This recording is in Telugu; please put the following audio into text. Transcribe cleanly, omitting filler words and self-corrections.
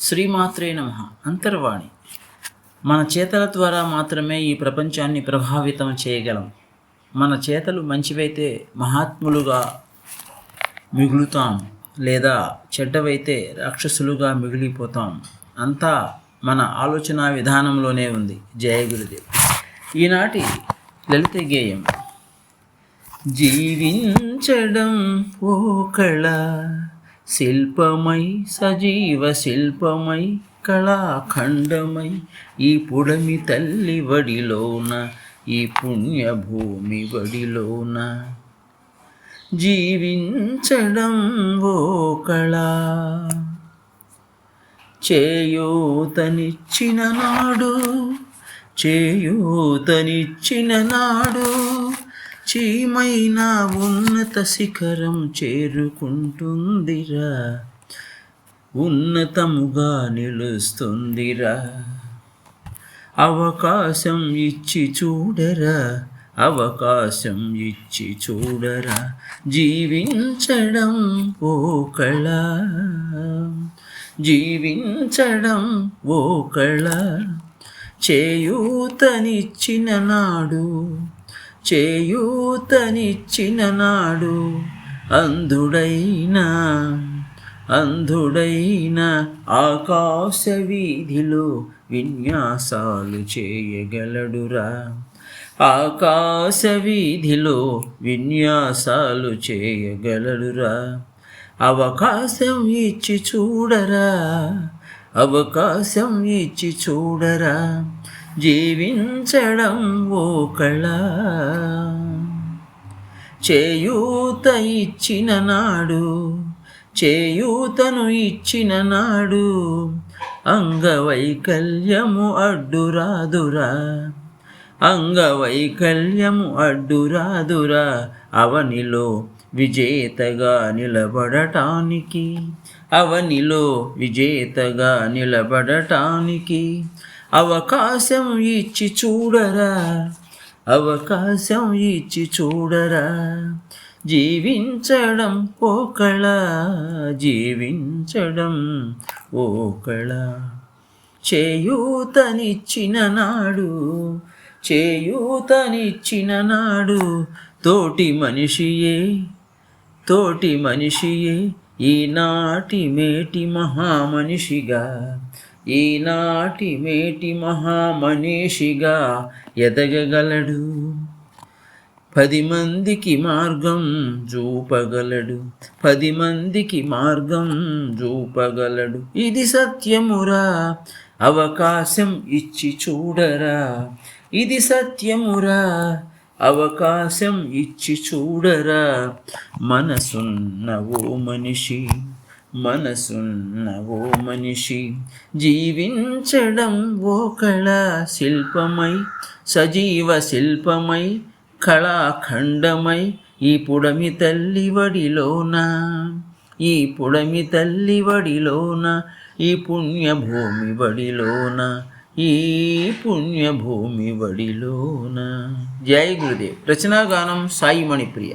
శ్రీమాత్రే నమః. అంతర్వాణి. మన చేతల ద్వారా మాత్రమే ఈ ప్రపంచాన్ని ప్రభావితం చేయగలం. మన చేతలు మంచివైతే మహాత్ములుగా మిగులుతాం, లేదా చెడ్డవైతే రాక్షసులుగా మిగిలిపోతాం. అంతా మన ఆలోచన విధానంలోనే ఉంది. జయ గురుదేవ్. ఈనాటి లలిత గేయం. జీవించడం ఓ కళ, శిల్పమై సజీవ శిల్పమై కళాఖండమై ఈ పుడమి తల్లి వడిలోన, ఈ పుణ్యభూమి వడిలోన. జీవించడం ఓ కళ, చేయూతనిచ్చిన నాడు, చేయూతనిచ్చిన నాడు చీమైన ఉన్నత శిఖరం చేరుకుంటుందిరా, ఉన్నతముగా నిలుస్తుందిరా. అవకాశం ఇచ్చి చూడరా, అవకాశం ఇచ్చి చూడరా. జీవించడం ఓ కళ, జీవించడం ఓ కళ. చేయూతనిచ్చిన నాడు, చేయూతనిచ్చిన నాడు అంధుడైన ఆకాశ వీధిలో విన్యాసాలు చేయగలడురా, ఆకాశ వీధిలో విన్యాసాలు చేయగలడురా. అవకాశం ఇచ్చి చూడరా, అవకాశం ఇచ్చి చూడరా. జీవించడం ఓ కళ, చేయూత ఇచ్చిన నాడు, చేయూతను ఇచ్చిన నాడు అంగవైకల్యము అడ్డురాదురా, అంగవైకల్యము అడ్డురాదురా. అవనిలో విజేతగా నిలబడటానికి, అవనిలో విజేతగా నిలబడటానికి అవకాశం ఇచ్చి చూడరా, అవకాశం ఇచ్చి చూడరా. జీవించడం ఓ కళ, జీవించడం ఓ కళ. చేయూతనిచ్చిన నాడు, చేయూతనిచ్చిన నాడు తోటి మనిషియే, తోటి మనిషియే ఈనాటి మేటి మహామనిషిగా, ఈనాటి మేటి మహామనీషిగా ఎదగగలడు. 10 మందికి మార్గం చూపగలడు, 10 మందికి మార్గం చూపగలడు. ఇది సత్యమురా, అవకాశం ఇచ్చి చూడరా. ఇది సత్యమురా, అవకాశం ఇచ్చి చూడరా. మనసున్న ఓ మనిషి, మనసున్న ఓ మనిషి. జీవించడం ఓ కళ, శిల్పమై సజీవ శిల్పమై కళాఖండమై ఈ పుడమి తల్లి వడిలోన, ఈ పుడమి తల్లి వడిలోన, ఈ పుణ్యభూమి వడిలోన, ఈ పుణ్యభూమి వడిలోన. జై గురుదేవ్. రచనాగానం సాయి మణిప్రియ.